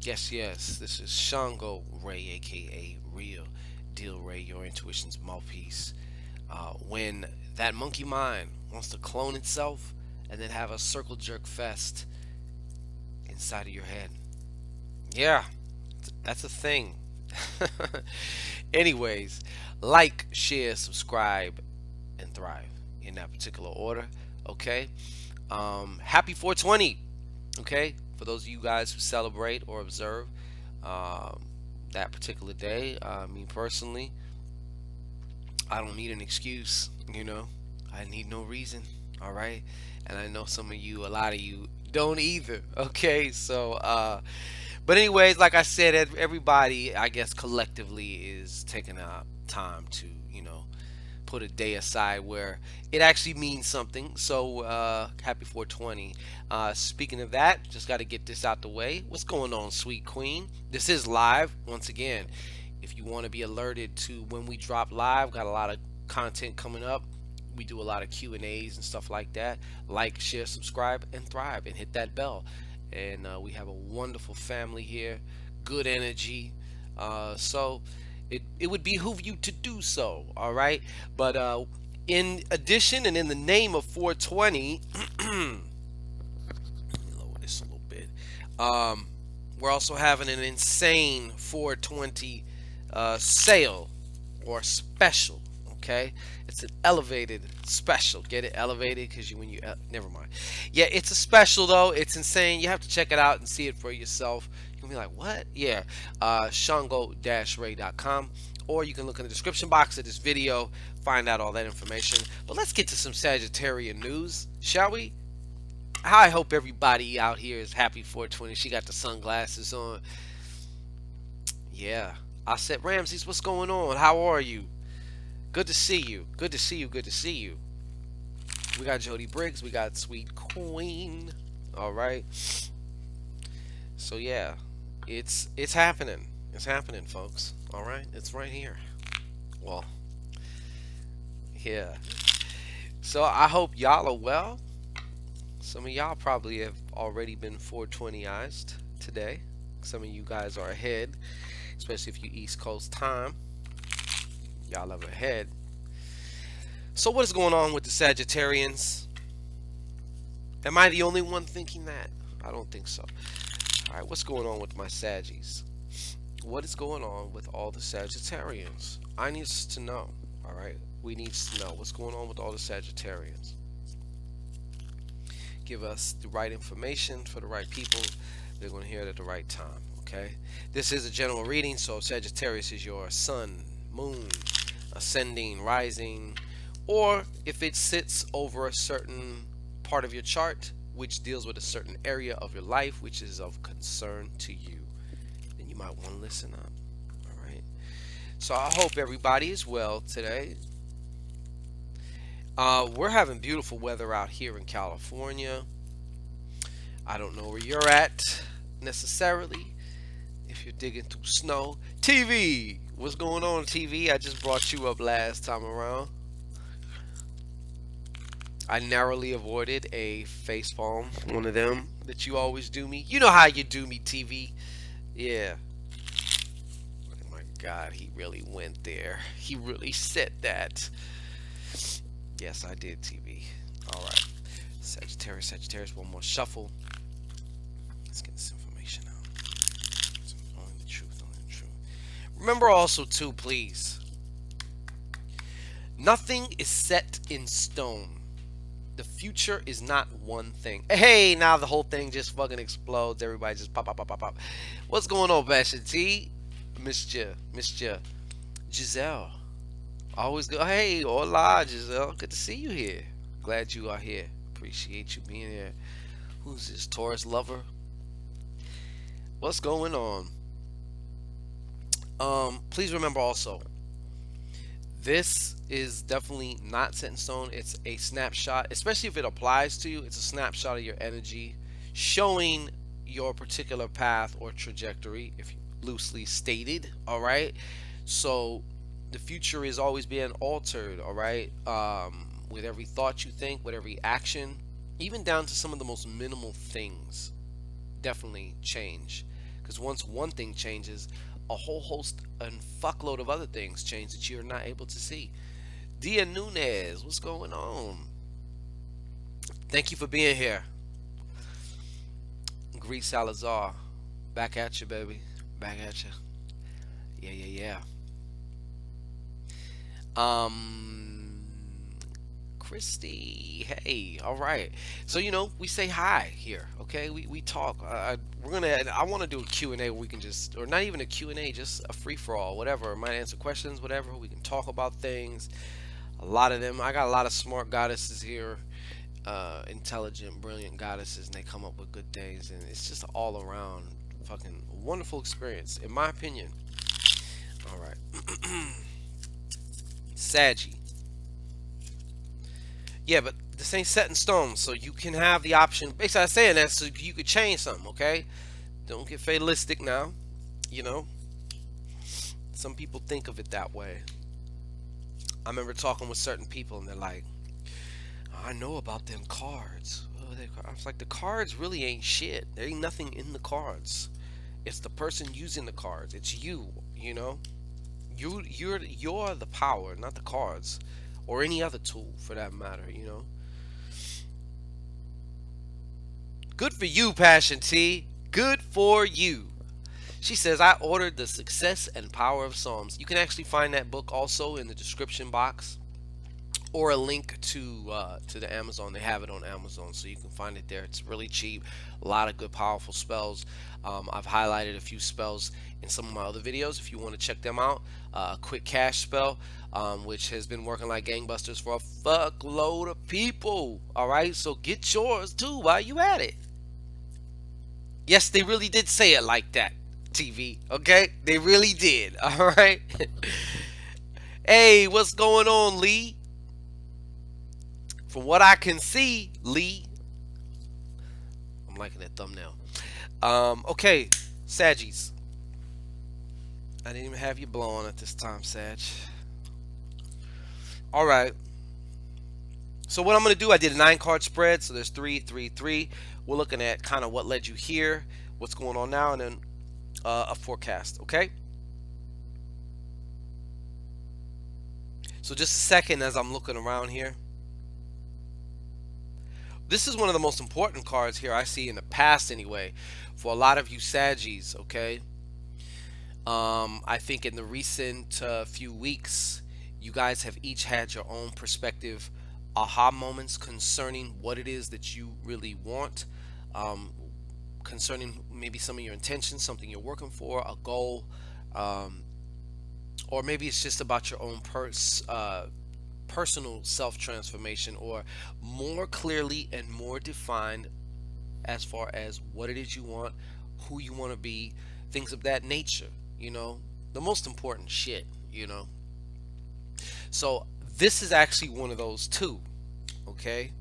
Yes, yes, this is Shango Ray, aka Real Deal Ray, your intuition's mouthpiece. When that monkey mind wants to clone itself and then have a circle jerk fest inside of your head. Yeah, that's a thing. Anyways, like, share, subscribe, and thrive in that particular order. Okay. Happy 420. Okay, for those of you guys who celebrate or observe um, that particular day. Me personally, I don't need an excuse. I need no reason. All right, and I know some of you, a lot of you, don't either. Okay, but anyways, like I said, everybody, I guess collectively is taking time to put a day aside where it actually means something. So happy 420. Speaking of that, just got to get this out the way. What's going on, sweet queen? This is live once again. If you want to be alerted to when we drop live, got a lot of content coming up. We do a lot of Q&As and stuff like that. Like, share, subscribe, and thrive, and hit that bell. And we have a wonderful family here, good energy. So it would behoove you to do so, all right? But in addition and in the name of 420, let me lower this a little bit. Um, we're also having an insane 420 sale or special. Okay, it's an elevated special. Get it elevated because when you never mind. Yeah, it's a special though. It's insane. You have to check it out and see it for yourself. You'll be like, what? Yeah, Shango-ray.com, or you can look in the description box of this video, find out all that information. But let's get to some Sagittarian news, shall we? I hope everybody out here is happy 420. She got the sunglasses on. Yeah. I said, Ramses, what's going on? How are you? Good to see you. Good to see you. Good to see you. We got Jody Briggs. We got Sweet Queen. All right. So yeah, it's happening. It's happening, folks. All right. It's right here. Well, yeah. So I hope y'all are well. Some of y'all probably have already been 420ized today. Some of you guys are ahead, especially if you East Coast time. Y'all are ahead. So what is going on with the Sagittarians? Am I the only one thinking that? I don't think so. All right, what's going on with my Saggies? What is going on with all the Sagittarians? I need to know. All right, we need to know what's going on with all the Sagittarians. Give us the right information for the right people. They're going to hear it at the right time. Okay, this is a general reading, so Sagittarius is your sun, moon, ascending, rising, or if it sits over a certain part of your chart which deals with a certain area of your life which is of concern to you, then you might want to listen up. All right, so I hope everybody is well today. We're having beautiful weather out here in California. I don't know where you're at necessarily, if you're digging through snow. TV, what's going on, TV? I just brought you up last time around. I narrowly avoided a face palm, one of them that you always do me. You know how you do me, TV. Yeah. Oh my God, he really went there. He really said that. Yes, I did, TV. All right. Sagittarius, Sagittarius, one more shuffle. Let's get this information out. Only the truth, only the truth. Remember also, too, please, nothing is set in stone. The future is not one thing. Hey, now the whole thing just fucking explodes. Everybody just pop, pop, pop, pop, pop. What's going on, Basha T? Missed ya. Giselle. Always go. Hey, hola, Giselle. Good to see you here. Glad you are here. Appreciate you being here. Who's this Taurus lover? What's going on? Please remember also, this is definitely not set in stone. It's a snapshot, especially if it applies to you. It's a snapshot of your energy, showing your particular path or trajectory, if loosely stated. All right. So the future is always being altered. All right. With every thought you think, with every action, even down to some of the most minimal things, definitely change. Because once one thing changes, a whole host and fuckload of other things change that you're not able to see. Dia Nunez, what's going on? Thank you for being here. Greet Salazar, back at you, baby. Back at you. Yeah, yeah, yeah. Christy, hey, all right. So we say hi here, okay? We talk. I want to do a Q and A where we can just, or not even a Q and A, just a free for all, whatever. Might answer questions, whatever. We can talk about things. A lot of them. I got a lot of smart goddesses here, intelligent, brilliant goddesses, and they come up with good things, and it's just all around fucking wonderful experience, in my opinion. All right, Saggy. Yeah, but this ain't set in stone, so you can have the option. Basically, I'm saying that so you could change something, okay? Don't get fatalistic now. You know, some people think of it that way. I remember talking with certain people, and they're like, "I know about them cards." I was like, "The cards really ain't shit. There ain't nothing in the cards. It's the person using the cards. It's you. You know, you're the power, not the cards, or any other tool for that matter. You know." Good for you, Passion T. Good for you. She says, I ordered The Success and Power of Psalms. You can actually find that book also in the description box or a link to the Amazon. They have it on Amazon, so you can find it there. It's really cheap. A lot of good, powerful spells. I've highlighted a few spells in some of my other videos if you want to check them out. A quick cash spell, which has been working like gangbusters for a fuckload of people. All right, so get yours too while you at it. Yes, they really did say it like that, TV. Okay, they really did. All right. Hey, what's going on, Lee? From what I can see, Lee, I'm liking that thumbnail. Okay, Saggies. I didn't even have you blowing at this time, Sag. All right. So what I'm gonna do, I did a 9-card spread. So there's 3, 3, 3. We're looking at kind of what led you here, what's going on now, and then a forecast. Okay. So just a second as I'm looking around here. This is one of the most important cards here I see in the past anyway for a lot of you Saggies, okay? I think in the recent few weeks, you guys have each had your own perspective aha moments concerning what it is that you really want, concerning maybe some of your intentions, something you're working for, a goal, or maybe it's just about your own personal self transformation, or more clearly and more defined as far as what it is you want, who you want to be, things of that nature, the most important shit, So this is actually one of those too, okay?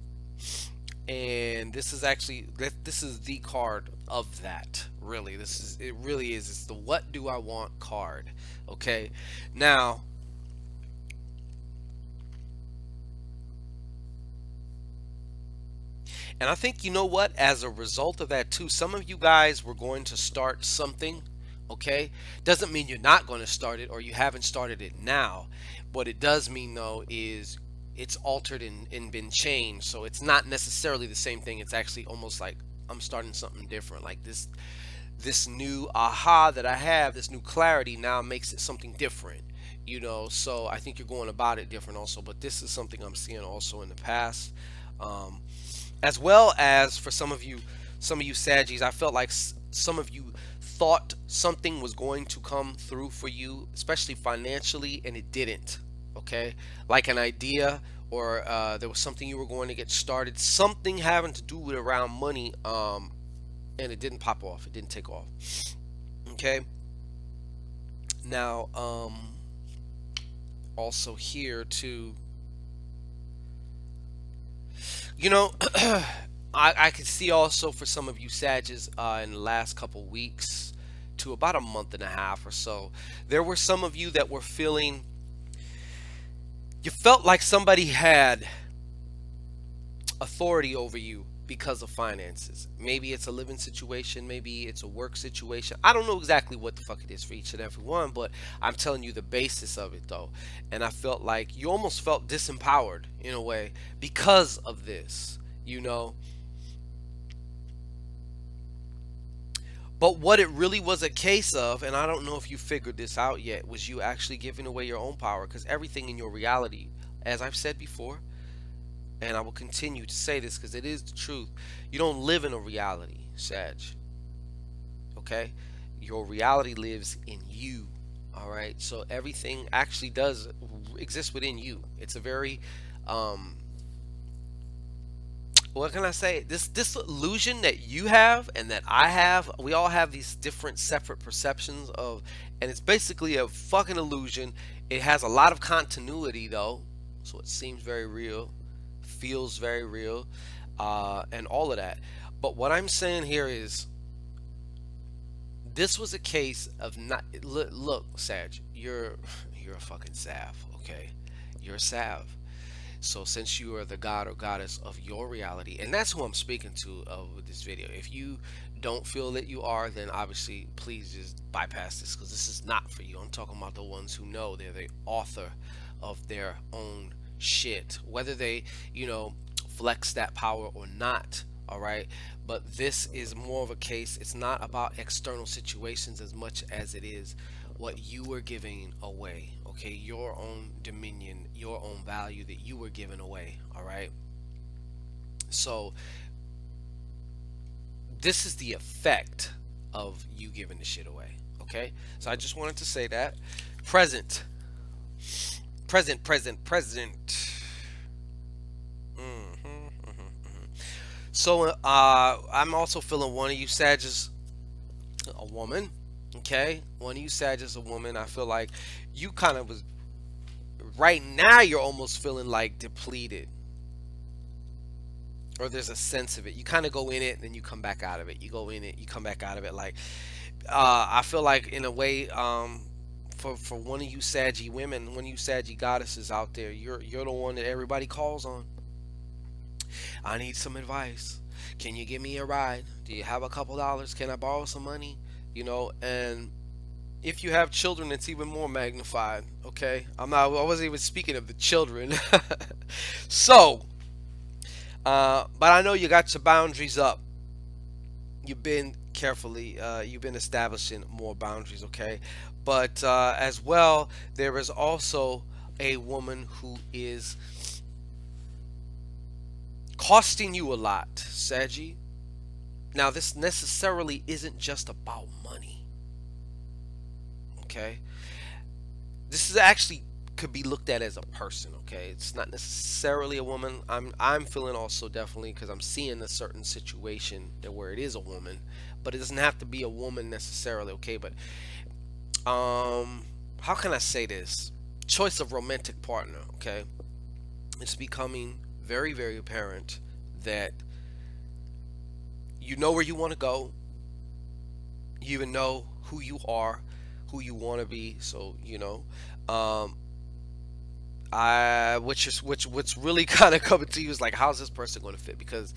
And this is actually this is the card of that. Really, it really is. It's the what do I want card, okay? Now, and I think you know what, as a result of that too, some of you guys were going to start something, okay? Doesn't mean you're not going to start it or you haven't started it now. What it does mean though is it's altered and been changed. So it's not necessarily the same thing. It's actually almost like I'm starting something different. Like this new aha that I have, this new clarity now makes it something different. So I think you're going about it different also, but this is something I'm seeing also in the past. As well as for some of you Saggies, I felt like some of you thought something was going to come through for you, especially financially, and it didn't. Okay, like an idea, or there was something you were going to get started, something having to do with around money, and it didn't pop off. It didn't take off. Okay. Now, also here too. I could see also for some of you Sages in the last couple weeks to about a month and a half or so, there were some of you that were feeling, you felt like somebody had authority over you because of finances. Maybe it's a living situation, maybe it's a work situation. I don't know exactly what the fuck it is for each and every one, but I'm telling you the basis of it though. And I felt like you almost felt disempowered in a way because of this, you know. But what it really was a case of, and I don't know if you figured this out yet, was you actually giving away your own power, because everything in your reality, as I've said before, and I will continue to say this because it is the truth, you don't live in a reality, Sag. Okay? Your reality lives in you. All right? So everything actually does exist within you. It's a very um what can I say? This illusion that you have and that I have, we all have these different separate perceptions of, and it's basically a fucking illusion. It has a lot of continuity though, so it seems very real, feels very real, and all of that. But what I'm saying here is, this was a case of not look, Sag, you're a fucking Sav, okay? You're a Sav. So since you are the god or goddess of your reality, and that's who I'm speaking to with this video. If you don't feel that you are, then obviously please just bypass this because this is not for you. I'm talking about the ones who know they're the author of their own shit, whether they, you know, flex that power or not. All right, but this is more of a case. It's not about external situations as much as it is what you were giving away. Okay, your own dominion, your own value that you were giving away. All right, so this is the effect of you giving the shit away. Okay, so I just wanted to say that. Present, present. So I'm also feeling one of you Sages a woman. Okay, one of you Sages a woman. I feel like you kind of was right now. You're almost feeling like depleted, or there's a sense of it. You kind of go in it and then you come back out of it. You go in it, you come back out of it. Like I feel like in a way, for one of you Saggy women, one of you Saggy goddesses out there, you're the one that everybody calls on. I need some advice. Can you give me a ride? Do you have a couple dollars? Can I borrow some money? You know, and if you have children, it's even more magnified. Okay, I wasn't even speaking of the children. So, but I know you got your boundaries up. You've been carefully, you've been establishing more boundaries. Okay, but as well, there is also a woman who is costing you a lot, Saji. Now, this necessarily isn't just about money. Okay, this is actually could be looked at as a person. Okay, it's not necessarily a woman. I'm feeling also definitely because I'm seeing a certain situation that where it is a woman, but it doesn't have to be a woman necessarily. Okay, but how can I say this? Choice of romantic partner. Okay, it's becoming very, very apparent that you know where you want to go. You even know who you are, who you want to be. So you know, um, what's really kind of coming to you is like, how's this person going to fit? Because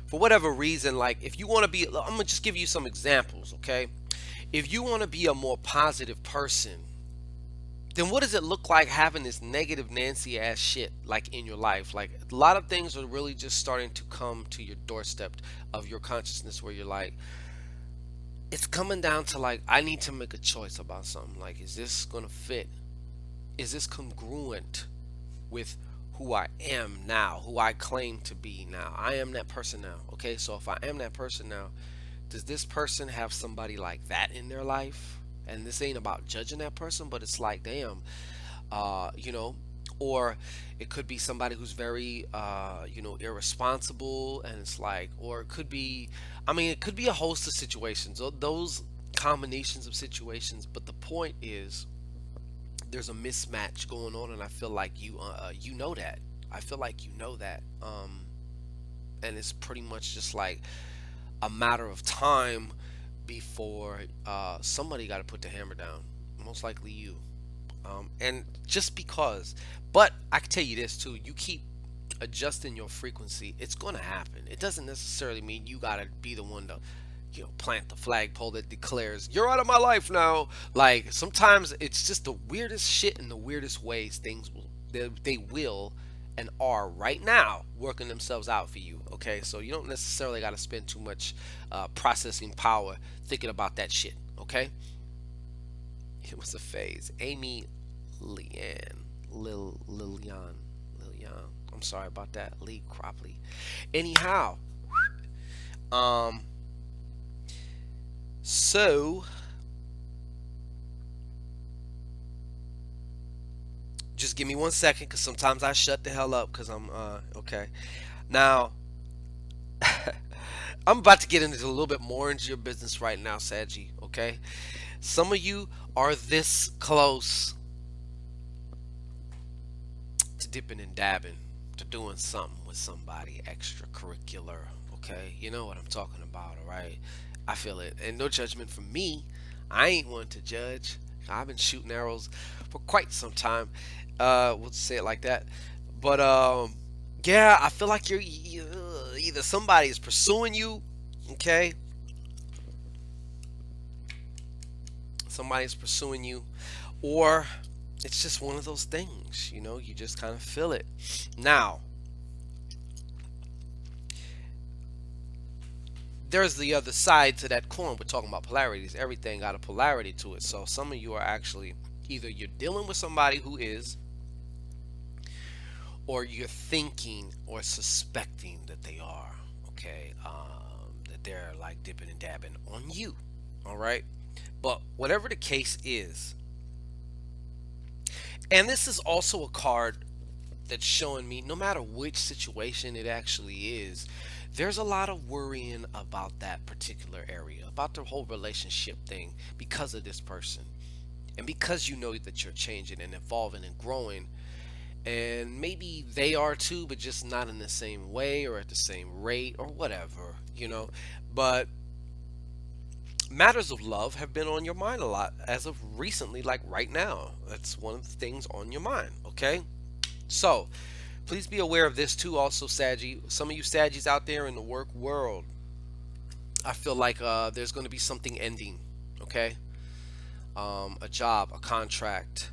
for whatever reason, like if you want to be, I'm gonna just give you some examples, okay? If you want to be a more positive person, then what does it look like having this negative Nancy ass shit like in your life? Like a lot of things are really just starting to come to your doorstep of your consciousness where you're like, it's coming down to like, I need to make a choice about something. Like, is this gonna fit? Is this congruent with who I am now, who I claim to be now? I am that person now. Okay, so if I am that person now, does this person have somebody like that in their life? And this ain't about judging that person, but it's like, damn, you know, or it could be somebody who's very, you know, irresponsible, and it's like, or it could be, I mean, it could be a host of situations, those combinations of situations. But the point is, there's a mismatch going on, and I feel like you know that. I feel like you know that, and it's pretty much just like a matter of time before somebody got to put the hammer down. Most likely you. And just because, but I can tell you this too: you keep adjusting your frequency, it's going to happen. It doesn't necessarily mean you got to be the one to, plant the flagpole that declares you're out of my life now. Like sometimes it's just the weirdest shit in the weirdest ways. Things will, they will and are right now working themselves out for you. Okay, so you don't necessarily got to spend too much processing power thinking about that shit. Okay, it was a phase. Amy Leanne, Lilian. I'm sorry about that. Lee Cropley. Anyhow, um, so just give me 1 second, because sometimes I shut the hell up because I'm okay. Now I'm about to get into a little bit more into your business right now, Saggy. Okay, some of you are this close to dipping and dabbing, to doing something with somebody extracurricular. Okay, you know what I'm talking about, all right? I feel it, and no judgment from me. I ain't one to judge. I've been shooting arrows for quite some time. We'll say it like that. But yeah, I feel like either somebody is pursuing you, okay? Somebody's pursuing you, or it's just one of those things, you just kind of feel it. Now, there's the other side to that coin. We're talking about polarities. Everything got a polarity to it. So some of you are actually either you're dealing with somebody who is, or you're thinking or suspecting that they are, okay? That they're like dipping and dabbing on you, all right? But whatever the case is, and this is also a card that's showing me no matter which situation it actually is, there's a lot of worrying about that particular area, about the whole relationship thing because of this person. And because you know that you're changing and evolving and growing, and maybe they are too, but just not in the same way or at the same rate or whatever, But matters of love have been on your mind a lot as of recently, like right now. That's one of the things on your mind, okay? So, please be aware of this too, also, Saggy. Some of you Saggies out there in the work world, I feel like there's going to be something ending, okay? A job, a contract,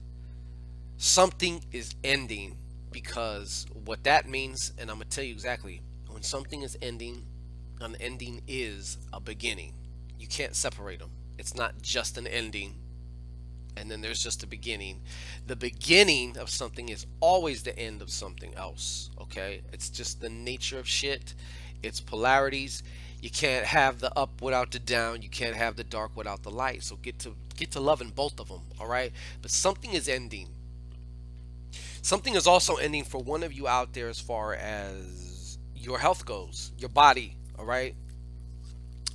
something is ending, because what that means, and I'm going to tell you exactly, when something is ending, an ending is a beginning. You can't separate them. It's not just an ending and then there's just a beginning. The beginning of something is always the end of something else. Okay, it's just the nature of shit. It's polarities. You can't have the up without the down. You can't have the dark without the light. So get to loving both of them. All right, but something is ending. Something is also ending for one of you out there as far as your health goes, your body. All right.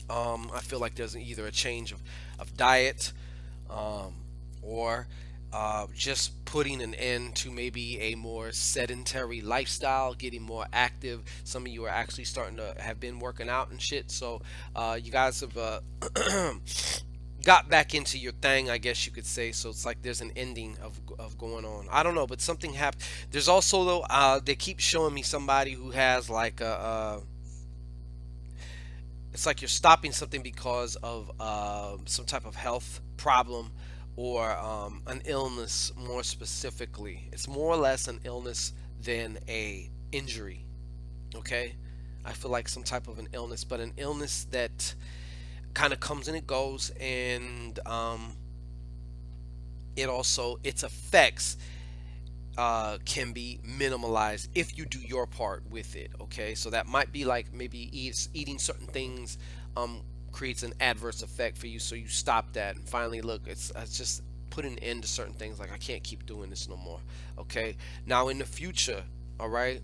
I feel like there's either a change of diet, um, or just putting an end to maybe a more sedentary lifestyle, getting more active. Some of you are actually starting to have been working out and shit. So you guys have got back into your thing, I guess you could say. So it's like there's an ending of going on. I don't know, but something happened. There's also though they keep showing me somebody who has like a it's like you're stopping something because of some type of health problem or an illness. More specifically, it's more or less an illness than a injury. Okay, I feel like some type of an illness, but an illness that kind of comes and it goes, and its effects can be minimalized if you do your part with it. Okay, so that might be like maybe eating certain things creates an adverse effect for you, so you stop that and finally look. It's just put an end to certain things. Like I can't keep doing this no more. Okay, now in the future, all right,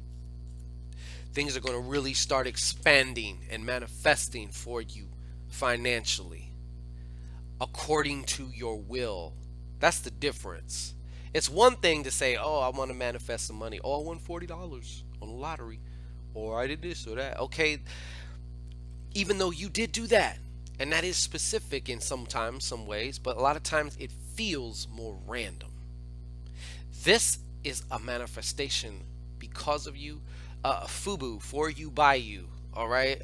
things are going to really start expanding and manifesting for you financially according to your will. That's the difference. It's one thing to say, "Oh, I want to manifest some money. Oh, I won $40 on the lottery, or I did this or that." Okay, even though you did do that, and that is specific in sometimes, some ways, but a lot of times it feels more random. This is a manifestation because of you FUBU, for you by you. All right.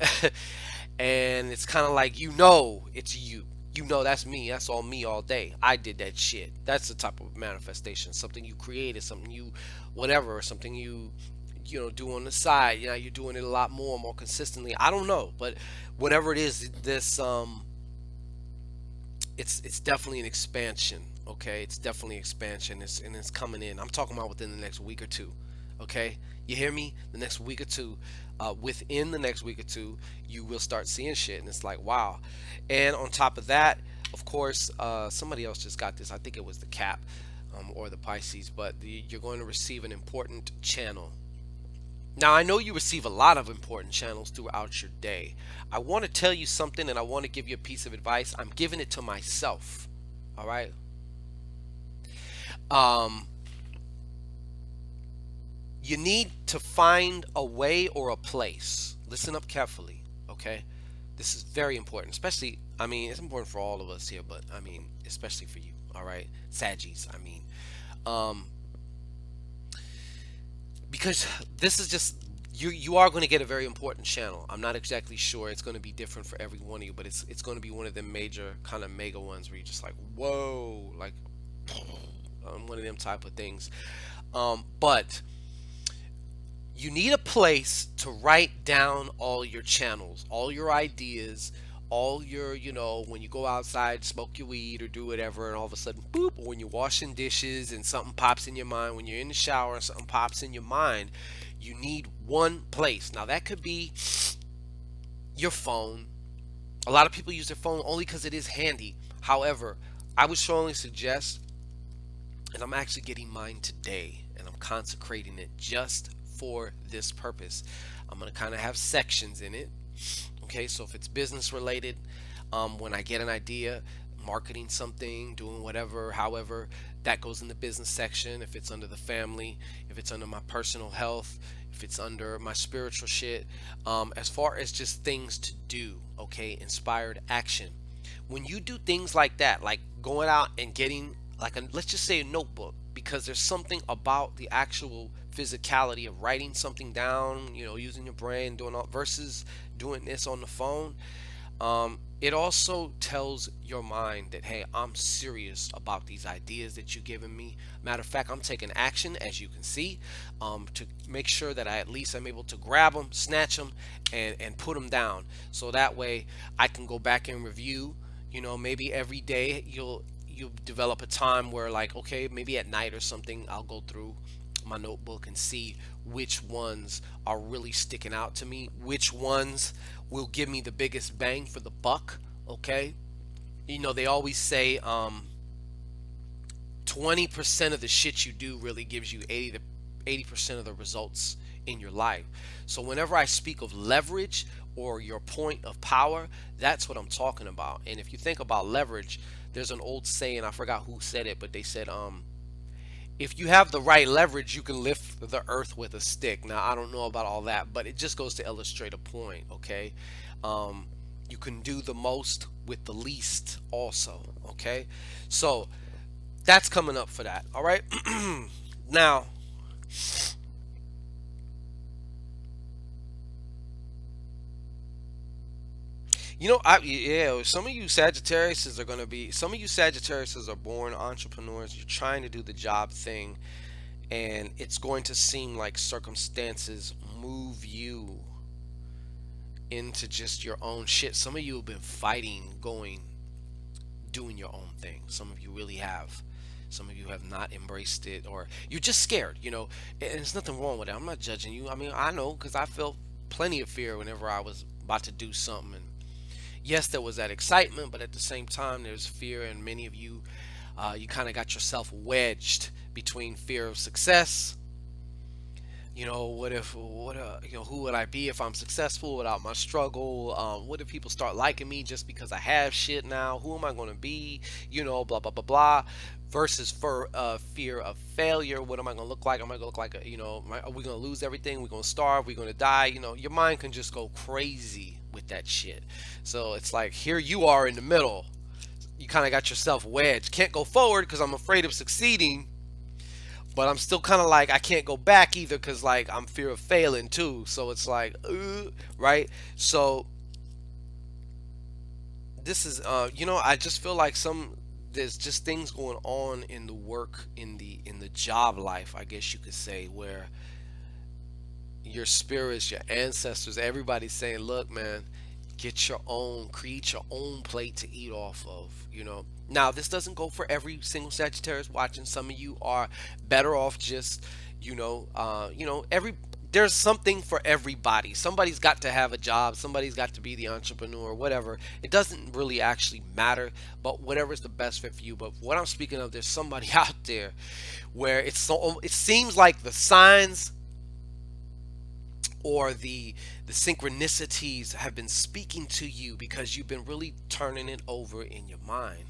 And it's kind of like, it's you. That's me. That's all me all day. I did that shit. That's the type of manifestation. Something you created, something you, whatever, something you do on the side. You're doing it a lot more consistently. I don't know, but whatever it is, this it's definitely an expansion. Okay, it's definitely expansion. It's coming in. I'm talking about within the next week or two. Okay, you hear me? The next week or two, within the next week or two, you will start seeing shit, and it's like, wow. And on top of that, of course, somebody else just got this. I think it was the Cap, or the Pisces, but you're going to receive an important channel. Now, I know you receive a lot of important channels throughout your day. I want to tell you something, and I want to give you a piece of advice. I'm giving it to myself. All right. Um, you need to find a way or a place. Listen up carefully. Okay. This is very important, especially, I mean, it's important for all of us here, but I mean, especially for you. All right. Saggies, I mean. Um, because this is just, you are going to get a very important channel. I'm not exactly sure. It's going to be different for every one of you, but it's going to be one of them major kind of mega ones where you're just like, whoa, like one of them type of things. But you need a place to write down all your channels, all your ideas, all your, when you go outside, smoke your weed or do whatever, and all of a sudden, boop, or when you're washing dishes and something pops in your mind, when you're in the shower and something pops in your mind, you need one place. Now, that could be your phone. A lot of people use their phone only because it is handy. However, I would strongly suggest, and I'm actually getting mine today, and I'm consecrating it just for this purpose. I'm going to kind of have sections in it. Okay, so if it's business related, when I get an idea, marketing something, doing whatever, however, that goes in the business section. If it's under the family, if it's under my personal health, if it's under my spiritual shit, as far as just things to do, okay, inspired action. When you do things like that, like going out and getting like let's just say a notebook, because there's something about the actual physicality of writing something down, using your brain, doing all versus doing this on the phone. It also tells your mind that, hey, I'm serious about these ideas that you're giving me. Matter of fact, I'm taking action, as you can see, to make sure that I at least am able to grab them, snatch them, and put them down. So that way I can go back and review. Maybe every day you develop a time where, like, okay, maybe at night or something, I'll go through my notebook and see which ones are really sticking out to me, which ones will give me the biggest bang for the buck. Okay, they always say 20% of the shit you do really gives you 80% of the results in your life. So whenever I speak of leverage or your point of power, that's what I'm talking about. And if you think about leverage, there's an old saying, I forgot who said it, but they said, if you have the right leverage, you can lift the earth with a stick. Now, I don't know about all that, but it just goes to illustrate a point, okay? You can do the most with the least also, okay? So that's coming up for that, all right? Now, some of you Sagittariuses are going to be, some of you Sagittariuses are born entrepreneurs. You're trying to do the job thing, and it's going to seem like circumstances move you into just your own shit. Some of you have been fighting, doing your own thing. Some of you really have. Some of you have not embraced it, or you're just scared, and there's nothing wrong with it. I'm not judging you. I mean, I know, because I felt plenty of fear whenever I was about to do something. And yes, there was that excitement, but at the same time, there's fear, and many of you, you kind of got yourself wedged between fear of success. Who would I be if I'm successful without my struggle? What if people start liking me just because I have shit now? Who am I going to be? Blah, blah, blah, blah. Versus for fear of failure. What am I going to look like? Am I going to look like, are we going to lose everything? We're going to starve? We're going to die? Your mind can just go crazy with that shit. So it's like, here you are in the middle. You kind of got yourself wedged. Can't go forward because I'm afraid of succeeding. but I'm still kind of like I can't go back either because like I'm fear of failing too. So it's like, right? So this is I just feel like some there's just things going on in the work in the job life, I guess you could say, where your spirits, your ancestors, everybody's saying, look, man, get your own, create your own plate to eat off of, you know. Now, this doesn't go for every single Sagittarius watching. Some of you are better off just, every there's something for everybody. Somebody's got to have a job. Somebody's got to be the entrepreneur, whatever. It doesn't really actually matter, but whatever is the best fit for you. But what I'm speaking of, there's somebody out there where it seems like the signs or the synchronicities have been speaking to you because you've been really turning it over in your mind.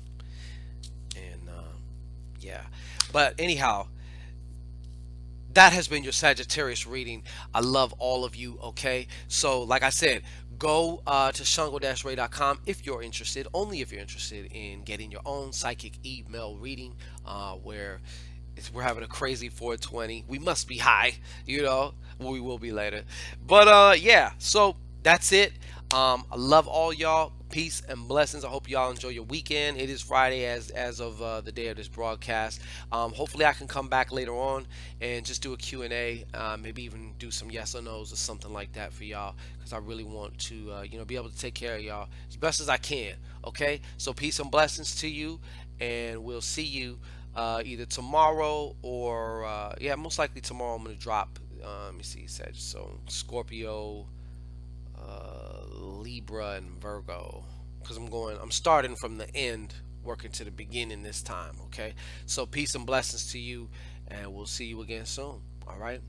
And yeah, but anyhow, that has been your Sagittarius reading. I love all of you. Okay, so like I said, go to shango-ray.com if you're interested, only if you're interested in getting your own psychic email reading, where we're having a crazy 420. We must be high, you know. We will be later. But yeah, so that's it. I love all y'all. Peace and blessings. I hope y'all enjoy your weekend. It is Friday as of the day of this broadcast. Hopefully I can come back later on and just do a Q&A, maybe even do some yes or no's or something like that for y'all, because I really want to be able to take care of y'all as best as I can. Okay, so peace and blessings to you, and we'll see you either tomorrow or yeah, most likely tomorrow. I'm gonna drop. Let me see, so Scorpio, Libra, and Virgo, because I'm starting from the end, working to the beginning this time. Okay, so peace and blessings to you, and we'll see you again soon. All right.